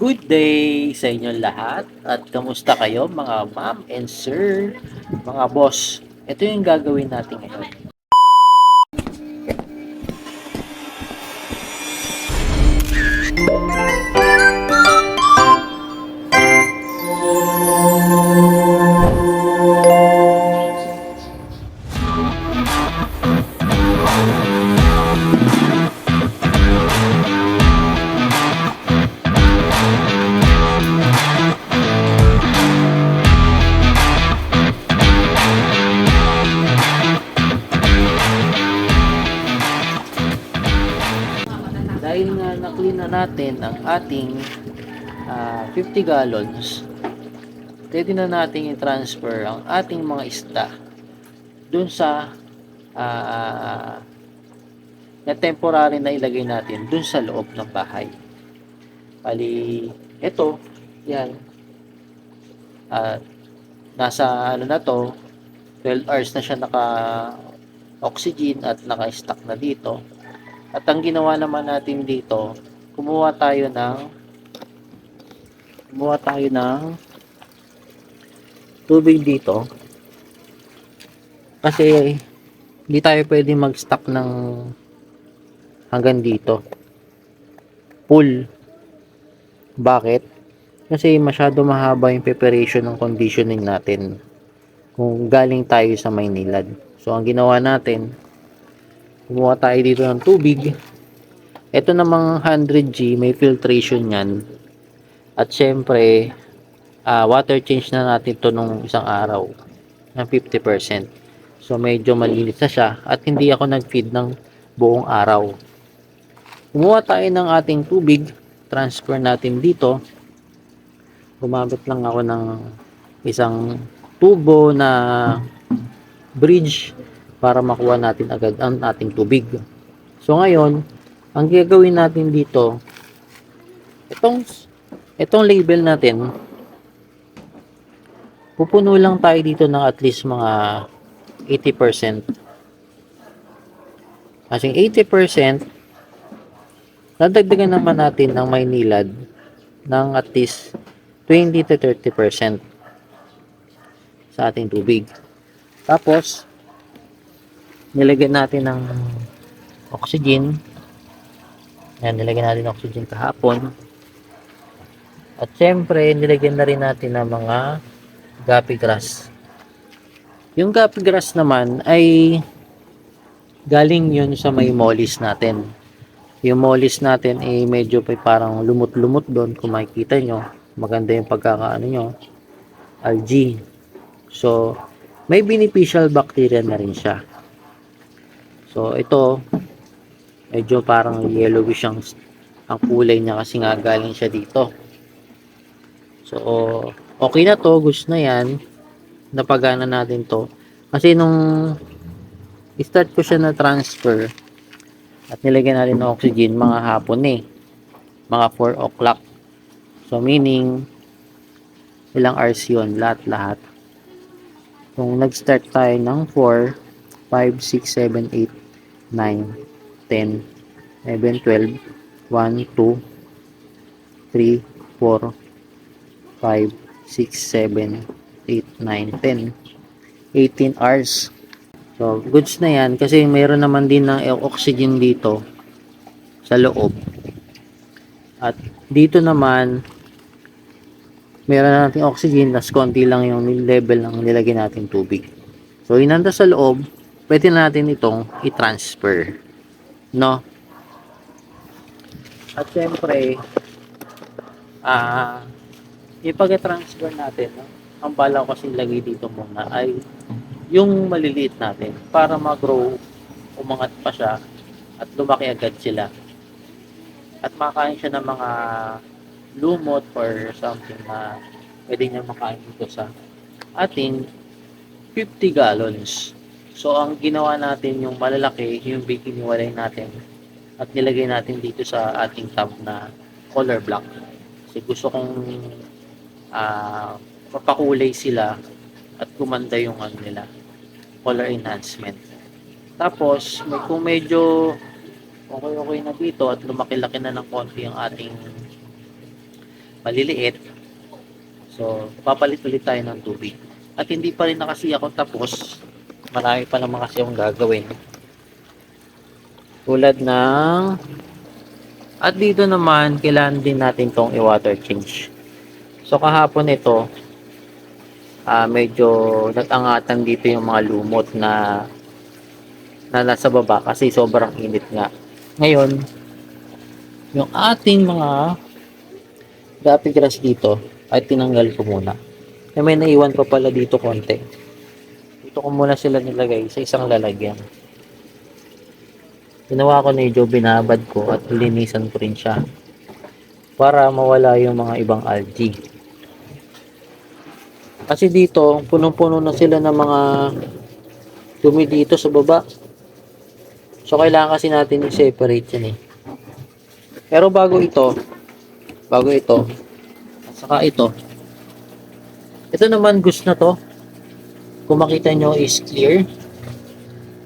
Good day sa inyo lahat at kamusta kayo mga ma'am and sir, mga boss. Ito yung gagawin natin ngayon. Dahil nga na-clean na natin ang ating 50 gallons, pwede na natin i-transfer ang ating mga isda dun sa na temporary na ilagay natin dun sa loob ng bahay. Bali, ito, yan, at nasa ano na to, 12 hours na siya naka-oxygen at naka-stack na dito. At ang ginawa naman natin dito, kumuha tayo ng tubig dito kasi hindi tayo pwede mag-stack ng hanggang dito full. Bakit? Kasi masyado mahaba yung preparation ng conditioning natin kung galing tayo sa Maynilad. So ang ginawa natin, kumuha tayo dito ng tubig. Ito namang 100G, may filtration yan. At syempre, water change na natin to nung isang araw ng 50%. So medyo malinis na siya at hindi ako nag-feed ng buong araw. Kumuha tayo ng ating tubig, transfer natin dito. Gumamit lang ako ng isang tubo na bridge para makuha natin agad ang ating tubig. So ngayon, ang gagawin natin dito, itong label natin, pupuno lang tayo dito ng at least mga 80%. Kasi 80%, dadagdagan naman natin ng Maynilad ng at least 20 to 30% sa ating tubig. Tapos, nilagyan natin ng oxygen. Yan, nilagyan natin ng oxygen kahapon. At syempre, nilagyan na rin natin ng mga guppy grass. Yung guppy grass naman ay galing yun sa may mollis natin. Yung mollis natin ay medyo parang lumot-lumot doon. Kung makikita nyo, maganda yung pagkakaano nyo, algae. So, may beneficial bacteria na rin siya. So, ito, medyo parang yellowish ang kulay niya kasi nga galing siya dito. So, okay na to, gusto na yan. Napagana natin to. Kasi nung start ko siya na transfer at nilagyan natin ng oxygen, mga hapon mga 4 o'clock. So, meaning, ilang hours yun, lahat-lahat. Kung nag-start tayo ng 4, 5, 6, 7, 8, 9, 10, 11, 12, 1, 2, 3, 4, 5, 6, 7, 8, 9, 10, 18 hours. So, goods na yan kasi mayroon naman din ng oxygen dito sa loob. At dito naman, meron na natin oxygen, tas konti lang yung level ng nilagay natin tubig. So, inanda sa loob, pwede na natin itong i-transfer. No? At syempre, ipag-transfer natin, no? Ang bala ko kasi lagay dito muna ay yung maliliit natin para mag-grow, umangat pa siya at lumaki agad sila. At makain siya ng mga lumot or something na pwede niya makain dito sa ating 50 gallons. So, ang ginawa natin yung malalaki, yung bikiniwalay natin at nilagay natin dito sa ating tub na color black. Kasi gusto kong mapakulay sila at kumanda yung ano nila, color enhancement. Tapos, kung medyo okay na dito at lumaki-laki na ng konti ang ating maliliit. So, papalit ulit tayo ng tubig. At hindi pa rin na kasi ako tapos. Marami pa naman kasi akong gagawin. Tulad ng... At dito naman, kailangan din natin tong i-water change. So, kahapon ito, medyo nag-angatan dito yung mga lumot na nasa baba kasi sobrang init nga. Ngayon, yung ating mga gapi grass dito ay tinanggal ko muna. May naiwan pa pala dito konti. Dito ko muna sila nilagay sa isang lalagyan. Ginawa ko na medyo binabad ko at linisan ko rin siya para mawala yung mga ibang algae. Kasi dito, punong-puno na sila ng mga dumi dito sa baba. So, kailangan kasi natin i-separate yan eh. Pero bago ito, at saka ito naman gusto na to. Kung makita nyo is clear.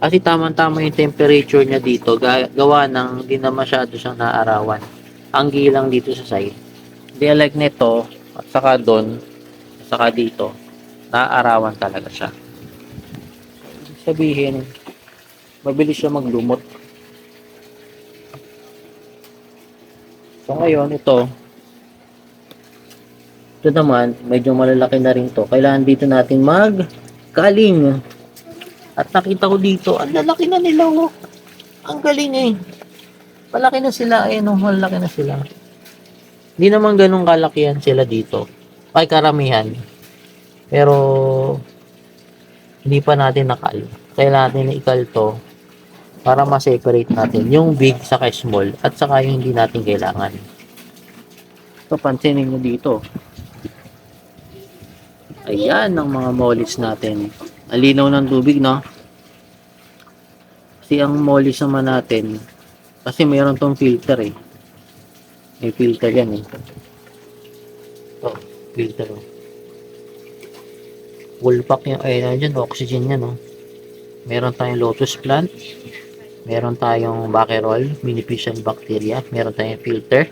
Kasi tamang-tama yung temperature niya dito. Gawa ng hindi na masyado siyang naarawan. Ang gilang dito sa side. Hindi like nito, at saka doon, at saka dito, naarawan talaga siya. Ibig sabihin, mabilis siya maglumot. So ngayon, ito naman, medyo malalaki na rin to. Kailangan dito natin magkaling. At nakita ko dito, ang lalaki na nila, oh. Ang galing eh. Malaki na sila, eh, no? Malaki na sila. Hindi naman ganun kalakihan sila dito. Ay, karamihan. Pero, hindi pa natin nakal. Kailangan natin ikal to para ma-separate natin yung big sa small at saka yung hindi natin kailangan. So, pansinin nyo dito. Ayan ang mga mollies natin. Ang linaw ng tubig, no? Kasi ang mollies naman natin, kasi mayroon tong filter eh. May filter yan eh. Oh, filter oh. Woolpack yung, ay, dyan, oxygen yan oh. Meron tayong lotus plant. Meron tayong bakerol, beneficial bacteria. Meron tayong filter.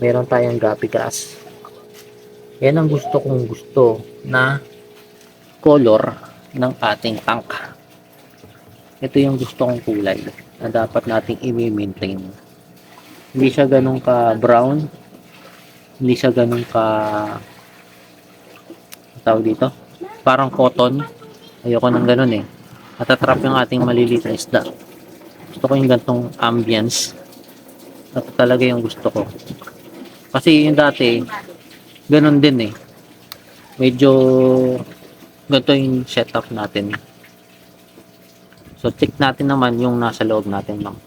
Meron tayong gapi grass. Yan ang gusto na color ng ating tank. Ito yung gusto kong kulay na dapat nating i-maintain. Hindi siya ganun ka brown. Hindi siya ganun ka tawag dito. Parang cotton. Ayoko ng ganun eh. Natatrap yung ating maliliit na isda. Gusto ko yung gantong ambience. Ito talaga yung gusto ko. Kasi yung dati, ganun din eh. Medyo ganito yung setup natin. So, check natin naman yung nasa loob natin. No?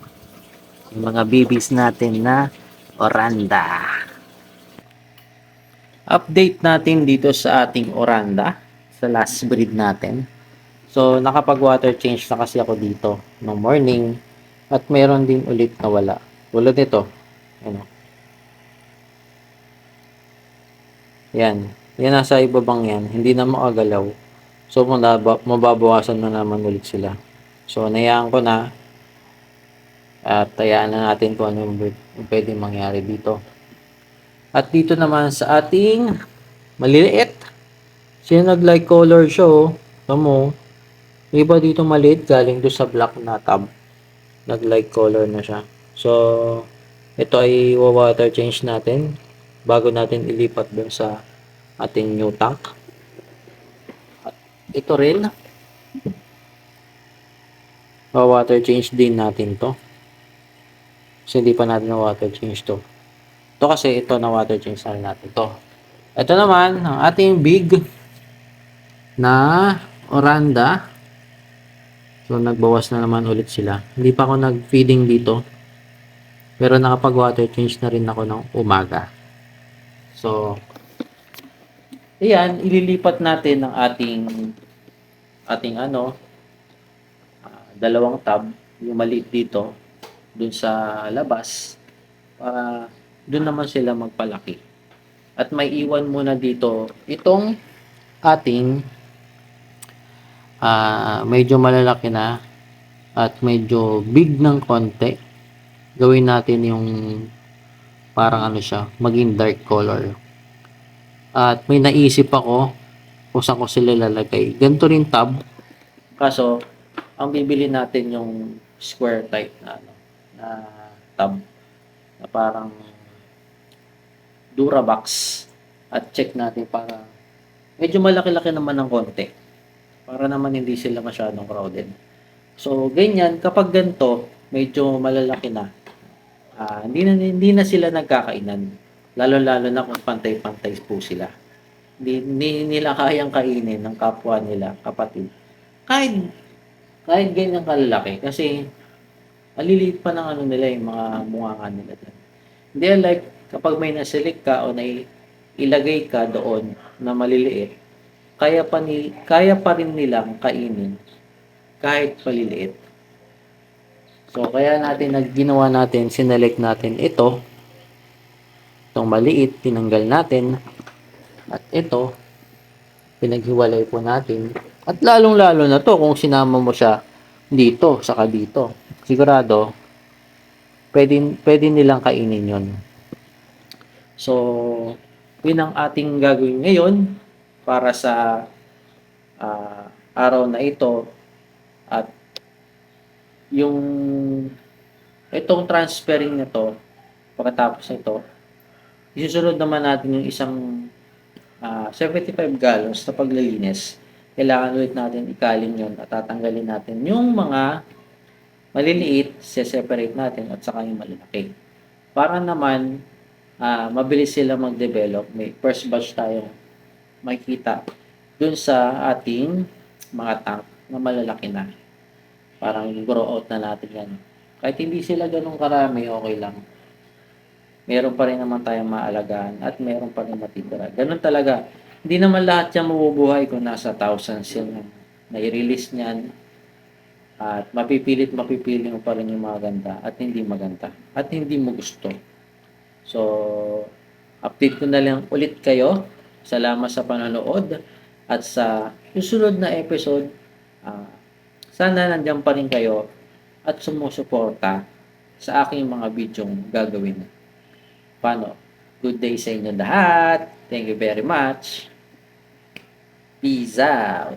Yung mga babies natin na oranda. Update natin dito sa ating oranda. Sa last breed natin. So, nakapag-water change na kasi ako dito no morning. At meron din ulit na wala. Tulad nito. Ano? Yan. Yan nasa ibabang yan. Hindi na makagalaw. So, mababawasan na naman ulit sila. So, nayaan ko na. At tayaan na natin kung ano yung pwede mangyari dito. At dito naman sa ating maliliit. Sino nag-like color show? Tamo. Iba dito maliit. Galing doon sa black na tab. Nag-like color na siya. So, ito ay water change natin. Bago natin ilipat doon sa ating new tank. At ito rin. Water change din natin to. Kasi hindi pa natin na water change to. Ito kasi ito na water change na natin to. Ito naman ang ating big na oranda. So nagbawas na naman ulit sila. Hindi pa ako nag-feeding dito. Pero nakapag water change na rin ako ng umaga. So ayan, ililipat natin ang ating dalawang tab, yung maliit dito dun sa labas para dun naman sila magpalaki. At may iwan muna dito itong ating medyo malalaki na at medyo big ng konti. Gawin natin yung parang ano siya, maging dark color. At may naisip ako kung saan ko sila lalagay. Ganito rin tab, kaso ang bibili natin yung square type na ano, na tab na parang Durabox, at check natin para medyo malaki-laki naman ng konti para naman hindi sila masyadong crowded. So ganyan, kapag ganito medyo malalaki na, hindi na sila nagkakainan, lalo-lalo na kung pantay-pantay po sila. Hindi nila kayang kainin ng kapwa nila kapatid, kahit kahit ganyan kalalaki, kasi maliliit pa ng ano nila, yung mga mukha nila dyan. Hindi like kapag may naselect ka o ilagay ka doon na maliliit, kaya pa rin nilang kainin kahit maliliit. So kaya ginawa natin, sinelect natin itong maliit, tinanggal natin, at ito pinaghiwalay po natin. At lalong-lalo na to kung sinama mo siya dito, saka dito. Sigurado pwede nilang kainin 'yon. So, yun ang ating gagawin ngayon para sa araw na ito. At yung itong transferring na to, pagkatapos nito, isusunod naman natin yung isang 75 gallons na paglilinis. Kailangan ulit natin ikalin yun at tatanggalin natin yung mga maliliit, separate natin, at saka yung malalaki. Para naman mabilis sila mag-develop. May first batch tayong makikita dun sa ating mga tank na malalaki na. Parang grow out na natin yan. Kahit hindi sila ganun karami, okay lang. Meron pa rin naman tayong maalagaan at meron pa rin matitira. Ganun talaga. Hindi naman lahat yan mabubuhay kung nasa thousands yung na-release niyan. At mapipili mo pa rin yung maganda at hindi maganda. At hindi mo gusto. So, update ko na lang ulit kayo. Salamat sa panonood. At sa susunod na episode, sana nandiyan pa rin kayo at sumusuporta sa aking mga bidyong gagawin. Paano? Good day sa inyo lahat. Thank you very much. Peace out.